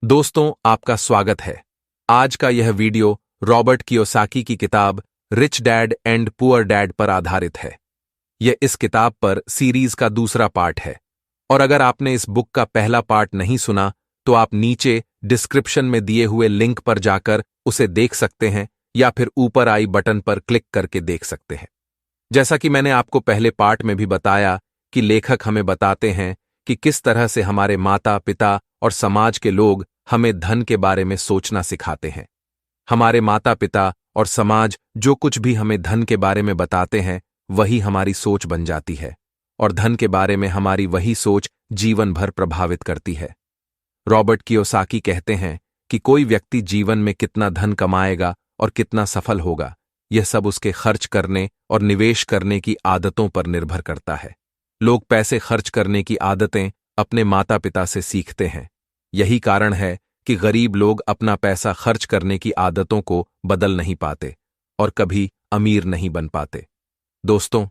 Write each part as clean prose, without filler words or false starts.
दोस्तों, आपका स्वागत है। आज का यह वीडियो रॉबर्ट कियोसाकी की किताब rich dad and poor dad पर आधारित है। यह इस किताब पर सीरीज का दूसरा पार्ट है और अगर आपने इस बुक का पहला पार्ट नहीं सुना तो आप नीचे डिस्क्रिप्शन में दिए हुए लिंक पर जाकर उसे देख सकते हैं या फिर ऊपर आई बटन पर क्लिक करके देख सकते हैं। जैसा कि मैंने आपको पहले पार्ट में भी बताया कि लेखक हमें बताते हैं कि किस तरह से हमारे माता पिता और समाज के लोग हमें धन के बारे में सोचना सिखाते हैं। हमारे माता पिता और समाज जो कुछ भी हमें धन के बारे में बताते हैं वही हमारी सोच बन जाती है और धन के बारे में हमारी वही सोच जीवन भर प्रभावित करती है। रॉबर्ट कियोसाकी कहते हैं कि कोई व्यक्ति जीवन में कितना धन कमाएगा और कितना सफल होगा, यह सब उसके खर्च करने और निवेश करने की आदतों पर निर्भर करता है। लोग पैसे खर्च करने की आदतें अपने माता पिता से सीखते हैं। यही कारण है कि गरीब लोग अपना पैसा खर्च करने की आदतों को बदल नहीं पाते और कभी अमीर नहीं बन पाते। दोस्तों,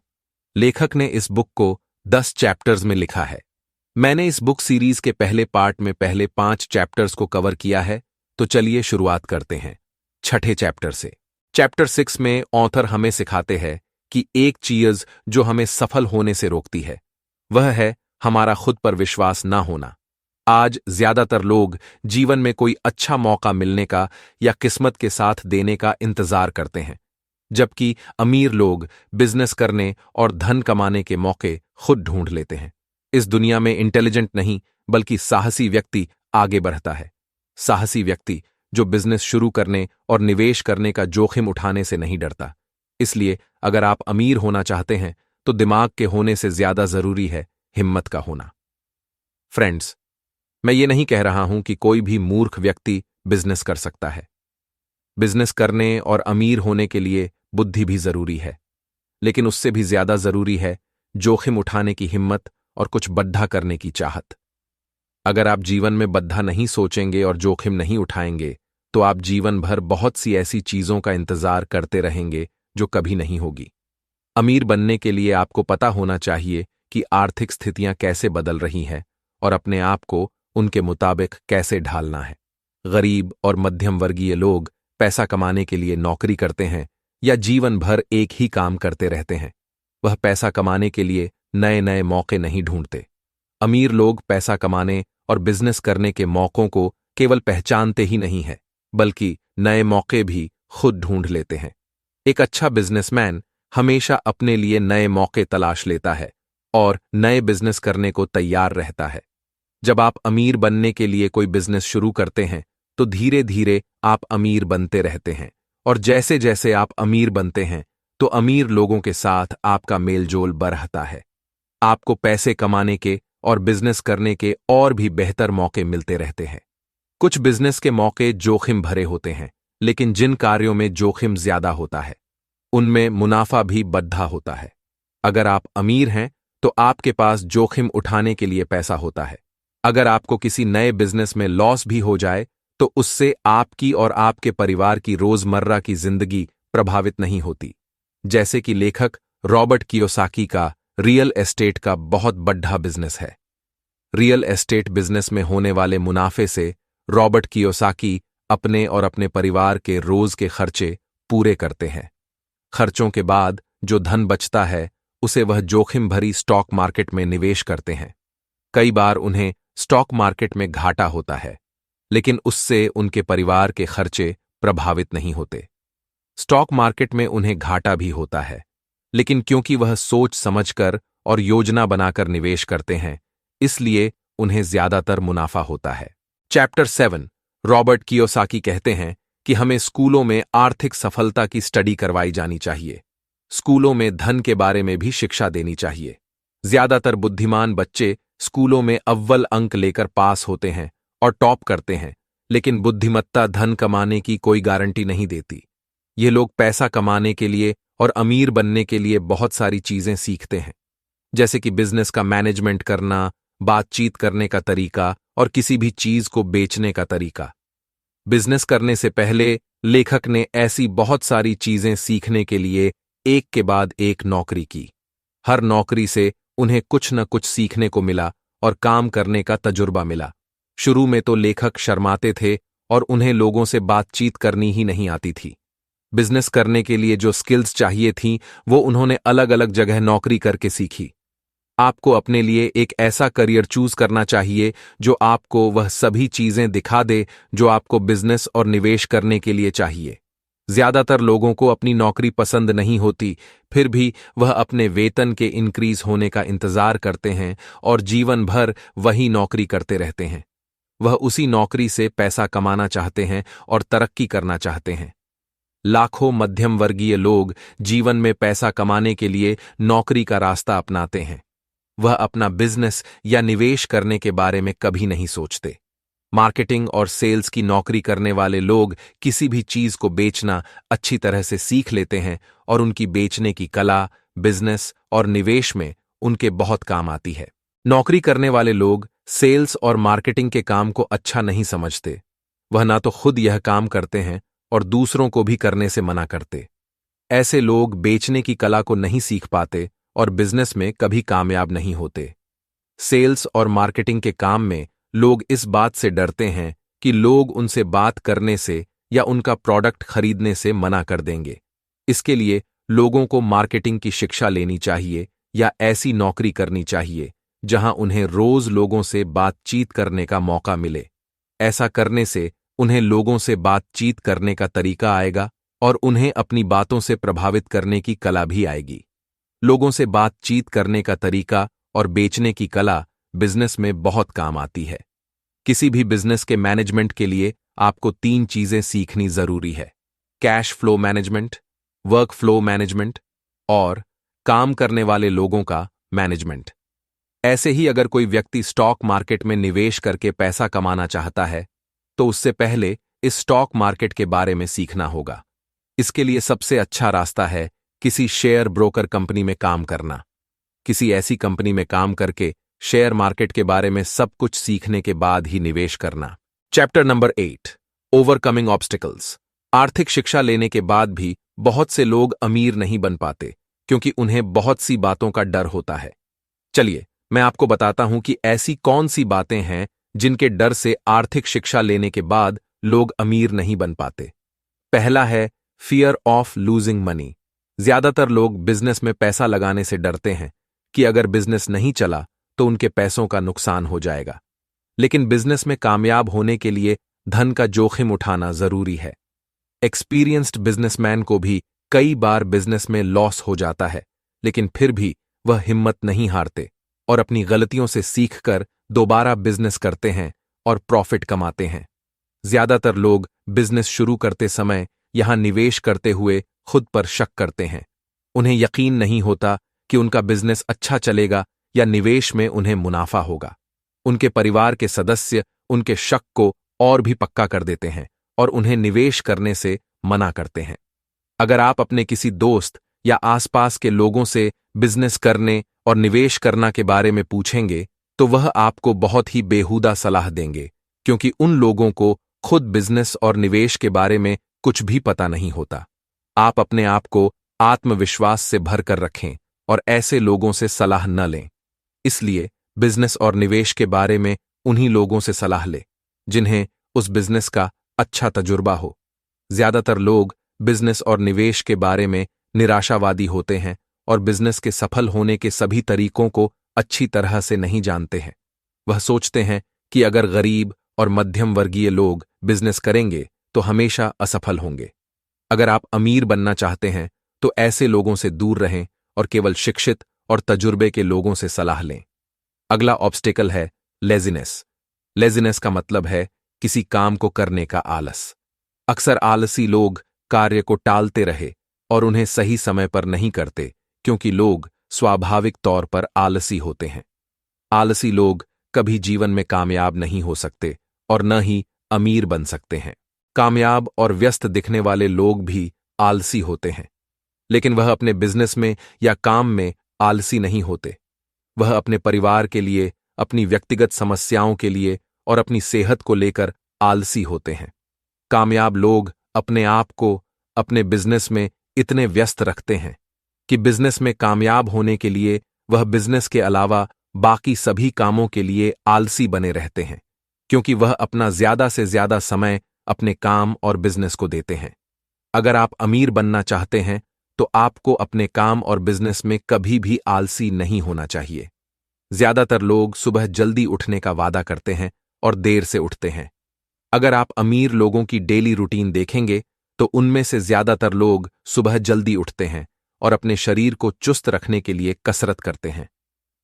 लेखक ने इस बुक को 10 चैप्टर्स में लिखा है। मैंने इस बुक सीरीज के पहले पार्ट में पहले 5 चैप्टर्स को कवर किया है, तो चलिए शुरुआत करते हैं छठे चैप्टर से। चैप्टर 6 में ऑथर हमें सिखाते हैं कि एक चीज जो हमें सफल होने से रोकती है वह है हमारा खुद पर विश्वास ना होना। आज ज्यादातर लोग जीवन में कोई अच्छा मौका मिलने का या किस्मत के साथ देने का इंतजार करते हैं, जबकि अमीर लोग बिजनेस करने और धन कमाने के मौके खुद ढूंढ लेते हैं। इस दुनिया में इंटेलिजेंट नहीं बल्कि साहसी व्यक्ति आगे बढ़ता है। साहसी व्यक्ति जो बिजनेस शुरू करने और निवेश करने का जोखिम उठाने से नहीं डरता। इसलिए अगर आप अमीर होना चाहते हैं तो दिमाग के होने से ज्यादा जरूरी है हिम्मत का होना। फ्रेंड्स, मैं ये नहीं कह रहा हूं कि कोई भी मूर्ख व्यक्ति बिजनेस कर सकता है। बिजनेस करने और अमीर होने के लिए बुद्धि भी जरूरी है, लेकिन उससे भी ज्यादा जरूरी है जोखिम उठाने की हिम्मत और कुछ बड्ढा करने की चाहत। अगर आप जीवन में बड्ढा नहीं सोचेंगे और जोखिम नहीं उठाएंगे तो आप जीवन भर बहुत सी ऐसी चीजों का इंतजार करते रहेंगे जो कभी नहीं होगी। अमीर बनने के लिए आपको पता होना चाहिए कि आर्थिक स्थितियां कैसे बदल रही हैं और अपने आप को उनके मुताबिक कैसे ढालना है। गरीब और मध्यम वर्गीय लोग पैसा कमाने के लिए नौकरी करते हैं या जीवन भर एक ही काम करते रहते हैं। वह पैसा कमाने के लिए नए नए मौके नहीं ढूंढते। अमीर लोग पैसा कमाने और बिजनेस करने के मौकों को केवल पहचानते ही नहीं है बल्कि नए मौके भी खुद ढूंढ लेते हैं। एक अच्छा बिजनेसमैन हमेशा अपने लिए नए मौके तलाश लेता है और नए बिजनेस करने को तैयार रहता है। जब आप अमीर बनने के लिए कोई बिजनेस शुरू करते हैं तो धीरे धीरे आप अमीर बनते रहते हैं और जैसे जैसे आप अमीर बनते हैं तो अमीर लोगों के साथ आपका मेलजोल बढ़ता है। आपको पैसे कमाने के और बिजनेस करने के और भी बेहतर मौके मिलते रहते हैं। कुछ बिजनेस के मौके जोखिम भरे होते हैं, लेकिन जिन कार्यों में जोखिम ज्यादा होता है उनमें मुनाफा भी बढ़ा होता है। अगर आप अमीर हैं तो आपके पास जोखिम उठाने के लिए पैसा होता है। अगर आपको किसी नए बिजनेस में लॉस भी हो जाए तो उससे आपकी और आपके परिवार की रोजमर्रा की जिंदगी प्रभावित नहीं होती। जैसे कि लेखक रॉबर्ट कियोसाकी का रियल एस्टेट का बहुत बड़ा बिजनेस है। रियल एस्टेट बिजनेस में होने वाले मुनाफे से रॉबर्ट कियोसाकी अपने और अपने परिवार के रोज के खर्चे पूरे करते हैं। खर्चों के बाद जो धन बचता है उसे वह जोखिम भरी स्टॉक मार्केट में निवेश करते हैं। कई बार उन्हें स्टॉक मार्केट में घाटा होता है, लेकिन उससे उनके परिवार के खर्चे प्रभावित नहीं होते। स्टॉक मार्केट में उन्हें घाटा भी होता है, लेकिन क्योंकि वह सोच समझकर और योजना बनाकर निवेश करते हैं, इसलिए उन्हें ज्यादातर मुनाफा होता है। चैप्टर 7 रॉबर्ट कियोसाकी कहते हैं कि हमें स्कूलों में आर्थिक सफलता की स्टडी करवाई जानी चाहिए। स्कूलों में धन के बारे में भी शिक्षा देनी चाहिए। ज्यादातर बुद्धिमान बच्चे स्कूलों में अव्वल अंक लेकर पास होते हैं और टॉप करते हैं, लेकिन बुद्धिमत्ता धन कमाने की कोई गारंटी नहीं देती। ये लोग पैसा कमाने के लिए और अमीर बनने के लिए बहुत सारी चीजें सीखते हैं, जैसे कि बिजनेस का मैनेजमेंट करना, बातचीत करने का तरीका और किसी भी चीज को बेचने का तरीका। बिजनेस करने से पहले लेखक ने ऐसी बहुत सारी चीजें सीखने के लिए एक के बाद एक नौकरी की। हर नौकरी से उन्हें कुछ न कुछ सीखने को मिला और काम करने का तजुर्बा मिला। शुरू में तो लेखक शर्माते थे और उन्हें लोगों से बातचीत करनी ही नहीं आती थी। बिजनेस करने के लिए जो स्किल्स चाहिए थीं वो उन्होंने अलग अलग जगह नौकरी करके सीखी। आपको अपने लिए एक ऐसा करियर चूज करना चाहिए जो आपको वह सभी चीजें दिखा दे जो आपको बिजनेस और निवेश करने के लिए चाहिए। ज्यादातर लोगों को अपनी नौकरी पसंद नहीं होती, फिर भी वह अपने वेतन के इंक्रीज होने का इंतजार करते हैं और जीवन भर वही नौकरी करते रहते हैं। वह उसी नौकरी से पैसा कमाना चाहते हैं और तरक्की करना चाहते हैं। लाखों मध्यम वर्गीय लोग जीवन में पैसा कमाने के लिए नौकरी का रास्ता अपनाते हैं। वह अपना बिजनेस या निवेश करने के बारे में कभी नहीं सोचते। मार्केटिंग और सेल्स की नौकरी करने वाले लोग किसी भी चीज को बेचना अच्छी तरह से सीख लेते हैं और उनकी बेचने की कला बिजनेस और निवेश में उनके बहुत काम आती है। नौकरी करने वाले लोग सेल्स और मार्केटिंग के काम को अच्छा नहीं समझते। वह ना तो खुद यह काम करते हैं और दूसरों को भी करने से मना करते। ऐसे लोग बेचने की कला को नहीं सीख पाते और बिजनेस में कभी कामयाब नहीं होते। सेल्स और मार्केटिंग के काम में लोग इस बात से डरते हैं कि लोग उनसे बात करने से या उनका प्रोडक्ट खरीदने से मना कर देंगे। इसके लिए लोगों को मार्केटिंग की शिक्षा लेनी चाहिए या ऐसी नौकरी करनी चाहिए जहां उन्हें रोज लोगों से बातचीत करने का मौका मिले। ऐसा करने से उन्हें लोगों से बातचीत करने का तरीका आएगा और उन्हें अपनी बातों से प्रभावित करने की कला भी आएगी। लोगों से बातचीत करने का तरीका और बेचने की कला बिजनेस में बहुत काम आती है। किसी भी बिजनेस के मैनेजमेंट के लिए आपको 3 चीजें सीखनी जरूरी है: cash flow management, work flow management और काम करने वाले लोगों का मैनेजमेंट। ऐसे ही अगर कोई व्यक्ति स्टॉक मार्केट में निवेश करके पैसा कमाना चाहता है तो उससे पहले इस स्टॉक मार्केट के बारे में सीखना होगा। इसके लिए सबसे अच्छा रास्ता है किसी शेयर ब्रोकर कंपनी में काम करना। किसी ऐसी कंपनी में काम करके शेयर मार्केट के बारे में सब कुछ सीखने के बाद ही निवेश करना। Chapter number 8, overcoming obstacles. आर्थिक शिक्षा लेने के बाद भी बहुत से लोग अमीर नहीं बन पाते क्योंकि उन्हें बहुत सी बातों का डर होता है। चलिए मैं आपको बताता हूं कि ऐसी कौन सी बातें हैं जिनके डर से आर्थिक शिक्षा लेने के बाद लोग अमीर नहीं बन पाते। पहला है फियर ऑफ लूजिंग मनी। ज्यादातर लोग बिजनेस में पैसा लगाने से डरते हैं कि अगर बिजनेस नहीं चला तो उनके पैसों का नुकसान हो जाएगा। लेकिन बिजनेस में कामयाब होने के लिए धन का जोखिम उठाना जरूरी है। एक्सपीरियंस्ड बिजनेसमैन को भी कई बार बिजनेस में लॉस हो जाता है, लेकिन फिर भी वह हिम्मत नहीं हारते और अपनी गलतियों से सीखकर दोबारा बिजनेस करते हैं और प्रॉफिट कमाते हैं। ज्यादातर लोग बिजनेस शुरू करते समय यहां निवेश करते हुए खुद पर शक करते हैं। उन्हें यकीन नहीं होता कि उनका बिजनेस अच्छा चलेगा या निवेश में उन्हें मुनाफा होगा। उनके परिवार के सदस्य उनके शक को और भी पक्का कर देते हैं और उन्हें निवेश करने से मना करते हैं। अगर आप अपने किसी दोस्त या आसपास के लोगों से बिजनेस करने और निवेश करना के बारे में पूछेंगे तो वह आपको बहुत ही बेहुदा सलाह देंगे, क्योंकि उन लोगों को खुद बिजनेस और निवेश के बारे में कुछ भी पता नहीं होता। आप अपने आप को आत्मविश्वास से भरकर रखें और ऐसे लोगों से सलाह न लें। इसलिए बिजनेस और निवेश के बारे में उन्हीं लोगों से सलाह लें जिन्हें उस बिजनेस का अच्छा तजुर्बा हो। ज्यादातर लोग बिजनेस और निवेश के बारे में निराशावादी होते हैं और बिजनेस के सफल होने के सभी तरीकों को अच्छी तरह से नहीं जानते हैं। वह सोचते हैं कि अगर गरीब और मध्यम वर्गीय लोग बिजनेस करेंगे तो हमेशा असफल होंगे। अगर आप अमीर बनना चाहते हैं तो ऐसे लोगों से दूर रहें और केवल शिक्षित और तजुर्बे के लोगों से सलाह लें। अगला ऑब्स्टिकल है लेजीनेस। लेजीनेस का मतलब है किसी काम को करने का आलस। अक्सर आलसी लोग कार्य को टालते रहे और उन्हें सही समय पर नहीं करते, क्योंकि लोग स्वाभाविक तौर पर आलसी होते हैं। आलसी लोग कभी जीवन में कामयाब नहीं हो सकते और न ही अमीर बन सकते हैं। कामयाब और व्यस्त दिखने वाले लोग भी आलसी होते हैं, लेकिन वह अपने बिजनेस में या काम में आलसी नहीं होते। वह अपने परिवार के लिए, अपनी व्यक्तिगत समस्याओं के लिए और अपनी सेहत को लेकर आलसी होते हैं। कामयाब लोग अपने आप को अपने बिजनेस में इतने व्यस्त रखते हैं कि बिजनेस में कामयाब होने के लिए वह बिजनेस के अलावा बाकी सभी कामों के लिए आलसी बने रहते हैं। क्योंकि वह अपना ज्यादा से ज्यादा समय अपने काम और बिजनेस को देते हैं। अगर आप अमीर बनना चाहते हैं तो आपको अपने काम और बिजनेस में कभी भी आलसी नहीं होना चाहिए। ज्यादातर लोग सुबह जल्दी उठने का वादा करते हैं और देर से उठते हैं। अगर आप अमीर लोगों की डेली रूटीन देखेंगे तो उनमें से ज्यादातर लोग सुबह जल्दी उठते हैं और अपने शरीर को चुस्त रखने के लिए कसरत करते हैं,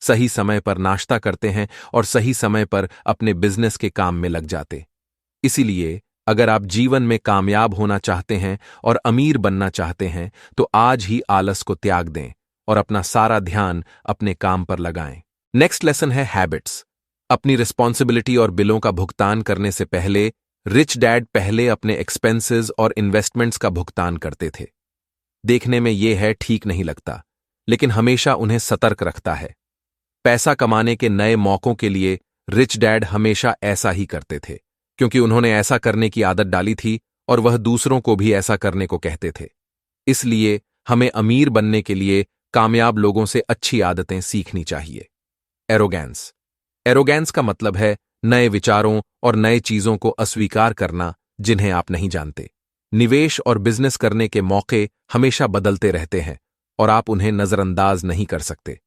सही समय पर नाश्ता करते हैं और सही समय पर अपने बिजनेस के काम में लग जाते। इसीलिए अगर आप जीवन में कामयाब होना चाहते हैं और अमीर बनना चाहते हैं तो आज ही आलस को त्याग दें और अपना सारा ध्यान अपने काम पर लगाएं। नेक्स्ट लेसन है हैबिट्स। अपनी रिस्पॉन्सिबिलिटी और बिलों का भुगतान करने से पहले रिच डैड पहले अपने एक्सपेंसेस और इन्वेस्टमेंट्स का भुगतान करते थे। देखने में यह है ठीक नहीं लगता, लेकिन हमेशा उन्हें सतर्क रखता है। पैसा कमाने के नए मौकों के लिए रिच डैड हमेशा ऐसा ही करते थे, क्योंकि उन्होंने ऐसा करने की आदत डाली थी और वह दूसरों को भी ऐसा करने को कहते थे। इसलिए हमें अमीर बनने के लिए कामयाब लोगों से अच्छी आदतें सीखनी चाहिए। एरोगेंस। एरोगेंस का मतलब है नए विचारों और नए चीजों को अस्वीकार करना जिन्हें आप नहीं जानते। निवेश और बिजनेस करने के मौके हमेशा बदलते रहते हैं और आप उन्हें नजरअंदाज नहीं कर सकते,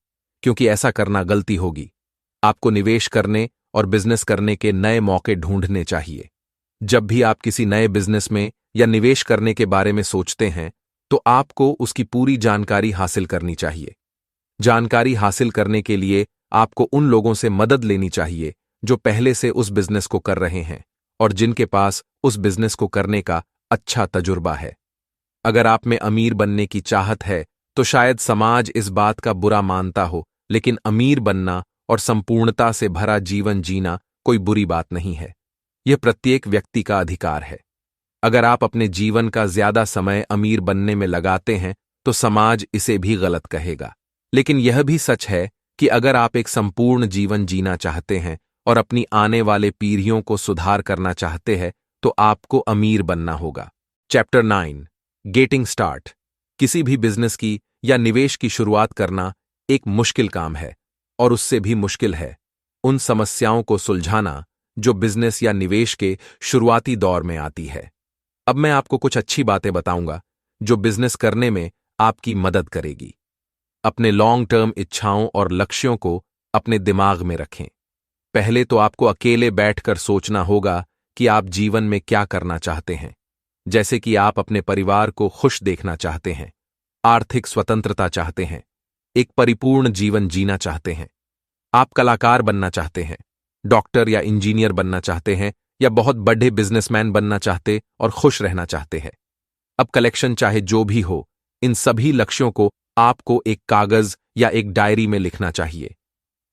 क्योंकि ऐसा करना गलती होगी। आपको निवेश करने और बिजनेस करने के नए मौके ढूंढने चाहिए। जब भी आप किसी नए बिजनेस में या निवेश करने के बारे में सोचते हैं तो आपको उसकी पूरी जानकारी हासिल करनी चाहिए। जानकारी हासिल करने के लिए आपको उन लोगों से मदद लेनी चाहिए जो पहले से उस बिजनेस को कर रहे हैं और जिनके पास उस बिजनेस को करने का अच्छा तजुर्बा है। अगर आप में अमीर बनने की चाहत है तो शायद समाज इस बात का बुरा मानता हो, लेकिन अमीर बनना और संपूर्णता से भरा जीवन जीना कोई बुरी बात नहीं है। यह प्रत्येक व्यक्ति का अधिकार है। अगर आप अपने जीवन का ज्यादा समय अमीर बनने में लगाते हैं तो समाज इसे भी गलत कहेगा, लेकिन यह भी सच है कि अगर आप एक संपूर्ण जीवन जीना चाहते हैं और अपनी आने वाले पीढ़ियों को सुधार करना चाहते हैं तो आपको अमीर बनना होगा। Chapter 9 getting start. किसी भी बिजनेस की या निवेश की शुरुआत करना एक मुश्किल काम है और उससे भी मुश्किल है उन समस्याओं को सुलझाना जो बिजनेस या निवेश के शुरुआती दौर में आती है। अब मैं आपको कुछ अच्छी बातें बताऊंगा जो बिजनेस करने में आपकी मदद करेगी। अपने लॉन्ग टर्म इच्छाओं और लक्ष्यों को अपने दिमाग में रखें। पहले तो आपको अकेले बैठकर सोचना होगा कि आप जीवन में क्या करना चाहते हैं, जैसे कि आप अपने परिवार को खुश देखना चाहते हैं, आर्थिक स्वतंत्रता चाहते हैं, एक परिपूर्ण जीवन जीना चाहते हैं, आप कलाकार बनना चाहते हैं, डॉक्टर या इंजीनियर बनना चाहते हैं, या बहुत बड़े बिजनेसमैन बनना चाहते और खुश रहना चाहते हैं। अब कलेक्शन चाहे जो भी हो, इन सभी लक्ष्यों को आपको एक कागज या एक डायरी में लिखना चाहिए।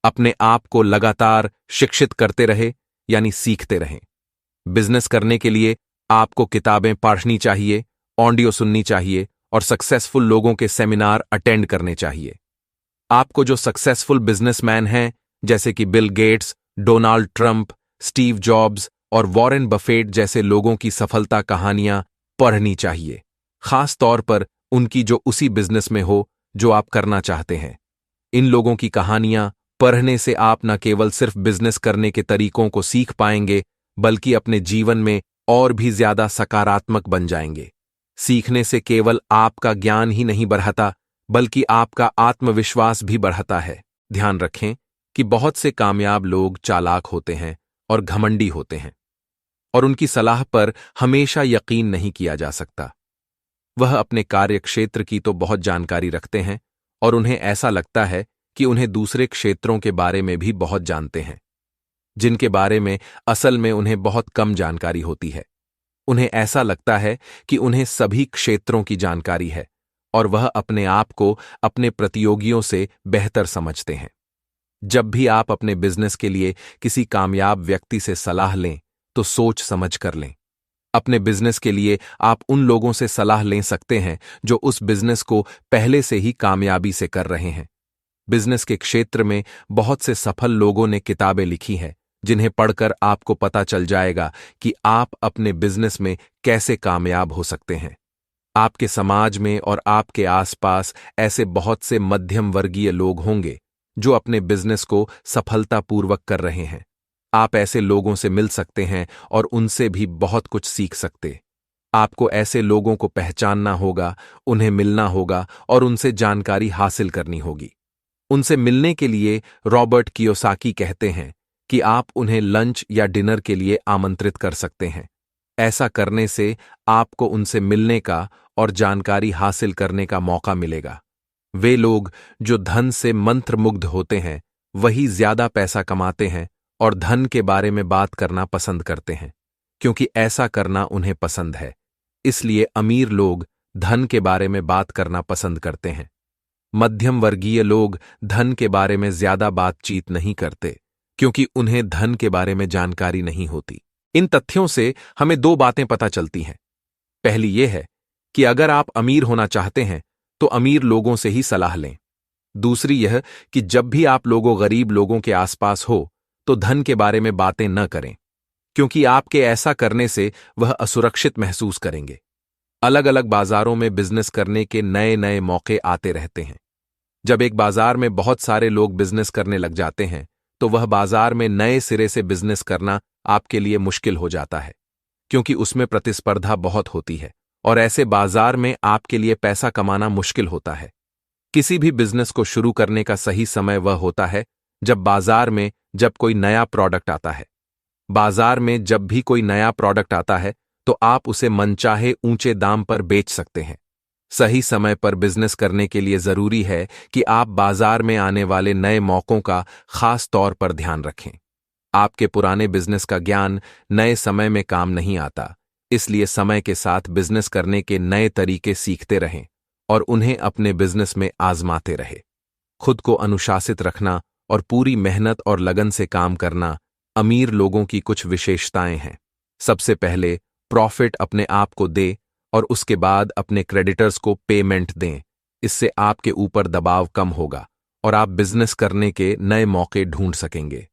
अपने आप को लगातार शिक्षित करते रहे, यानी सीखते रहें। बिजनेस करने के लिए आपको किताबें पढ़नी चाहिए, ऑडियो सुननी चाहिए और सक्सेसफुल लोगों के सेमिनार अटेंड करने चाहिए। आपको जो सक्सेसफुल बिजनेसमैन हैं, जैसे कि Bill Gates, Donald Trump, Steve jobs और वॉरेन बफेट जैसे लोगों की सफलता कहानियां पढ़नी चाहिए, खास तौर पर उनकी जो उसी बिजनेस में हो जो आप करना चाहते हैं। इन लोगों की कहानियां पढ़ने से आप न केवल सिर्फ बिजनेस करने के तरीकों को सीख पाएंगे, बल्कि अपने जीवन में और भी ज्यादा सकारात्मक बन जाएंगे। सीखने से केवल आपका ज्ञान ही नहीं बढ़ता, बल्कि आपका आत्मविश्वास भी बढ़ता है। ध्यान रखें कि बहुत से कामयाब लोग चालाक होते हैं और घमंडी होते हैं, और उनकी सलाह पर हमेशा यकीन नहीं किया जा सकता। वह अपने कार्य क्षेत्र की तो बहुत जानकारी रखते हैं और उन्हें ऐसा लगता है कि उन्हें दूसरे क्षेत्रों के बारे में भी बहुत जानते हैं, जिनके बारे में असल में उन्हें बहुत कम जानकारी होती है। उन्हें ऐसा लगता है कि उन्हें सभी क्षेत्रों की जानकारी है और वह अपने आप को अपने प्रतियोगियों से बेहतर समझते हैं। जब भी आप अपने बिजनेस के लिए किसी कामयाब व्यक्ति से सलाह लें तो सोच समझ कर लें। अपने बिजनेस के लिए आप उन लोगों से सलाह ले सकते हैं जो उस बिजनेस को पहले से ही कामयाबी से कर रहे हैं। बिजनेस के क्षेत्र में बहुत से सफल लोगों ने किताबें लिखी हैं, जिन्हें पढ़कर आपको पता चल जाएगा कि आप अपने बिजनेस में कैसे कामयाब हो सकते हैं। आपके समाज में और आपके आसपास ऐसे बहुत से मध्यम वर्गीय लोग होंगे जो अपने बिजनेस को सफलतापूर्वक कर रहे हैं। आप ऐसे लोगों से मिल सकते हैं और उनसे भी बहुत कुछ सीख सकते। आपको ऐसे लोगों को पहचानना होगा, उन्हें मिलना होगा और उनसे जानकारी हासिल करनी होगी। उनसे मिलने के लिए रॉबर्ट कियोसाकी कहते हैं कि आप उन्हें लंच या डिनर के लिए आमंत्रित कर सकते हैं। ऐसा करने से आपको उनसे मिलने का और जानकारी हासिल करने का मौका मिलेगा। वे लोग जो धन से मंत्रमुग्ध होते हैं, वही ज्यादा पैसा कमाते हैं और धन के बारे में बात करना पसंद करते हैं, क्योंकि ऐसा करना उन्हें पसंद है। इसलिए अमीर लोग धन के बारे में बात करना पसंद करते हैं। मध्यम वर्गीय लोग धन के बारे में ज्यादा बातचीत नहीं करते, क्योंकि उन्हें धन के बारे में जानकारी नहीं होती। इन तथ्यों से हमें दो बातें पता चलती हैं। पहली यह है कि अगर आप अमीर होना चाहते हैं तो अमीर लोगों से ही सलाह लें। दूसरी यह कि जब भी आप लोगों गरीब लोगों के आसपास हो तो धन के बारे में बातें न करें, क्योंकि आपके ऐसा करने से वह असुरक्षित महसूस करेंगे। अलग अलग बाजारों में बिजनेस करने के नए नए मौके आते रहते हैं। जब एक बाजार में बहुत सारे लोग बिजनेस करने लग जाते हैं तो वह बाजार में नए सिरे से बिजनेस करना आपके लिए मुश्किल हो जाता है, क्योंकि उसमें प्रतिस्पर्धा बहुत होती है और ऐसे बाजार में आपके लिए पैसा कमाना मुश्किल होता है। किसी भी बिजनेस को शुरू करने का सही समय वह होता है जब बाजार में जब कोई नया प्रोडक्ट आता है। बाजार में जब भी कोई नया प्रोडक्ट आता है तो आप उसे मनचाहे ऊंचे दाम पर बेच सकते हैं। सही समय पर बिजनेस करने के लिए जरूरी है कि आप बाजार में आने वाले नए मौकों का खास तौर पर ध्यान रखें। आपके पुराने बिजनेस का ज्ञान नए समय में काम नहीं आता, इसलिए समय के साथ बिजनेस करने के नए तरीके सीखते रहें और उन्हें अपने बिजनेस में आजमाते रहे। खुद को अनुशासित रखना और पूरी मेहनत और लगन से काम करना अमीर लोगों की कुछ विशेषताएं हैं। सबसे पहले प्रॉफिट अपने आप को दे और उसके बाद अपने क्रेडिटर्स को पेमेंट दें। इससे आपके ऊपर दबाव कम होगा और आप बिजनेस करने के नए मौके ढूंढ सकेंगे।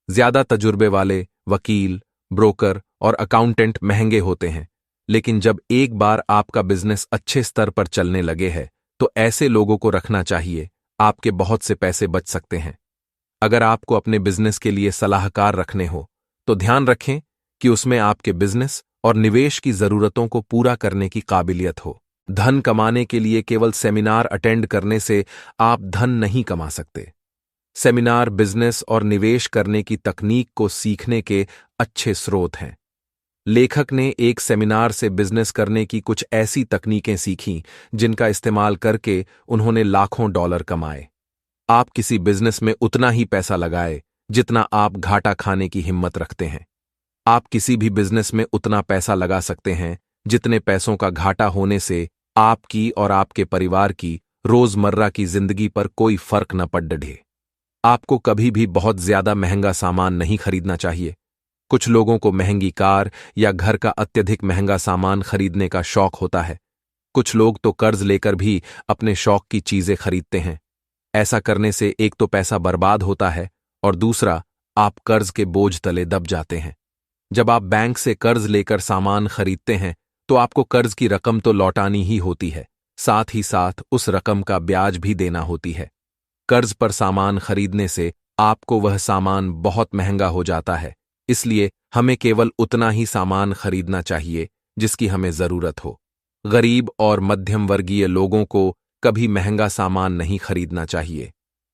ज्यादा तजुर्बे वाले वकील, ब्रोकर और अकाउंटेंट महंगे होते हैं, लेकिन जब एक बार आपका बिजनेस अच्छे स्तर पर चलने लगे है तो ऐसे लोगों को रखना चाहिए। आपके बहुत से पैसे बच सकते हैं। अगर आपको अपने बिजनेस के लिए सलाहकार रखने हो तो ध्यान रखें कि उसमें आपके बिजनेस और निवेश की जरूरतों को पूरा करने की काबिलियत हो। धन कमाने के लिए केवल सेमिनार अटेंड करने से आप धन नहीं कमा सकते। सेमिनार बिजनेस और निवेश करने की तकनीक को सीखने के अच्छे स्रोत हैं। लेखक ने एक सेमिनार से बिजनेस करने की कुछ ऐसी तकनीकें सीखीं जिनका इस्तेमाल करके उन्होंने लाखों डॉलर कमाए। आप किसी बिजनेस में उतना ही पैसा लगाए जितना आप घाटा खाने की हिम्मत रखते हैं। आप किसी भी बिजनेस में उतना पैसा लगा सकते हैं जितने पैसों का घाटा होने से आपकी और आपके परिवार की रोजमर्रा की जिंदगी पर कोई फर्क न पड़ डे। आपको कभी भी बहुत ज्यादा महंगा सामान नहीं खरीदना चाहिए। कुछ लोगों को महंगी कार या घर का अत्यधिक महंगा सामान खरीदने का शौक होता है। कुछ लोग तो कर्ज लेकर भी अपने शौक की चीजें खरीदते हैं। ऐसा करने से एक तो पैसा बर्बाद होता है और दूसरा आप कर्ज के बोझ तले दब जाते हैं। जब आप बैंक से कर्ज लेकर सामान खरीदते हैं तो आपको कर्ज की रकम तो लौटानी ही होती है, साथ ही साथ उस रकम का ब्याज भी देना होती है। कर्ज पर सामान खरीदने से आपको वह सामान बहुत महंगा हो जाता है, इसलिए हमें केवल उतना ही सामान खरीदना चाहिए जिसकी हमें जरूरत हो। गरीब और मध्यम वर्गीय लोगों को कभी महंगा सामान नहीं खरीदना चाहिए।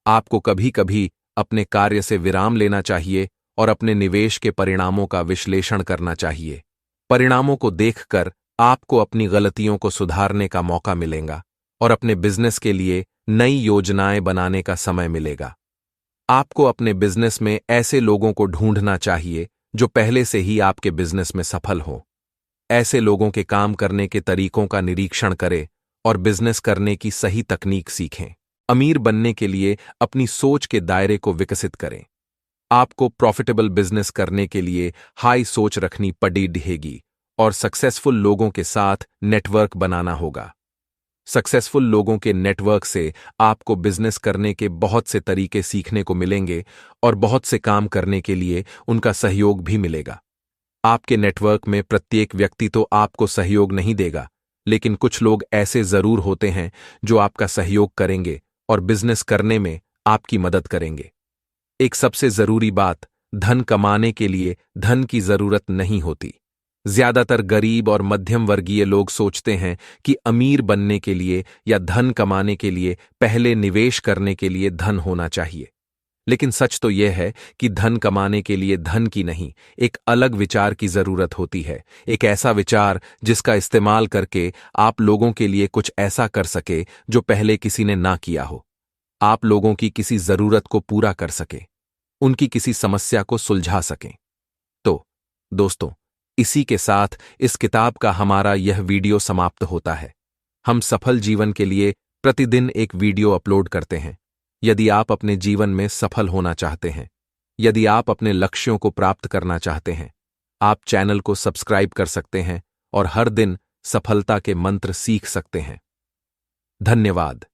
आपको कभी कभी अपने कार्य से विराम लेना चाहिए और अपने निवेश के परिणामों का विश्लेषण करना चाहिए। परिणामों को देखकर आपको अपनी गलतियों को सुधारने का मौका मिलेगा और अपने बिजनेस के लिए नई योजनाएं बनाने का समय मिलेगा। आपको अपने बिजनेस में ऐसे लोगों को ढूंढना चाहिए जो पहले से ही आपके बिजनेस में सफल हों। ऐसे लोगों के काम करने के तरीकों का निरीक्षण करें और बिजनेस करने की सही तकनीक सीखें। अमीर बनने के लिए अपनी सोच के दायरे को विकसित करें। आपको प्रॉफिटेबल बिजनेस करने के लिए हाई सोच रखनी पड़ेगी और सक्सेसफुल लोगों के साथ नेटवर्क बनाना होगा। सक्सेसफुल लोगों के नेटवर्क से आपको बिजनेस करने के बहुत से तरीके सीखने को मिलेंगे और बहुत से काम करने के लिए उनका सहयोग भी मिलेगा। आपके नेटवर्क में प्रत्येक व्यक्ति तो आपको सहयोग नहीं देगा, लेकिन कुछ लोग ऐसे जरूर होते हैं जो आपका सहयोग करेंगे और बिजनेस करने में आपकी मदद करेंगे। एक सबसे जरूरी बात, धन कमाने के लिए धन की जरूरत नहीं होती। ज्यादातर गरीब और मध्यम वर्गीय लोग सोचते हैं कि अमीर बनने के लिए या धन कमाने के लिए पहले निवेश करने के लिए धन होना चाहिए। लेकिन सच तो यह है कि धन कमाने के लिए धन की नहीं, एक अलग विचार की जरूरत होती है। एक ऐसा विचार जिसका इस्तेमाल करके आप लोगों के लिए कुछ ऐसा कर सके जो पहले किसी ने ना किया हो। आप लोगों की किसी जरूरत को पूरा कर सके, उनकी किसी समस्या को सुलझा सकें। तो दोस्तों, इसी के साथ इस किताब का हमारा यह वीडियो समाप्त होता है। हम सफल जीवन के लिए प्रतिदिन एक वीडियो अपलोड करते हैं। यदि आप अपने जीवन में सफल होना चाहते हैं, यदि आप अपने लक्ष्यों को प्राप्त करना चाहते हैं, आप चैनल को सब्सक्राइब कर सकते हैं और हर दिन सफलता के मंत्र सीख सकते हैं। धन्यवाद।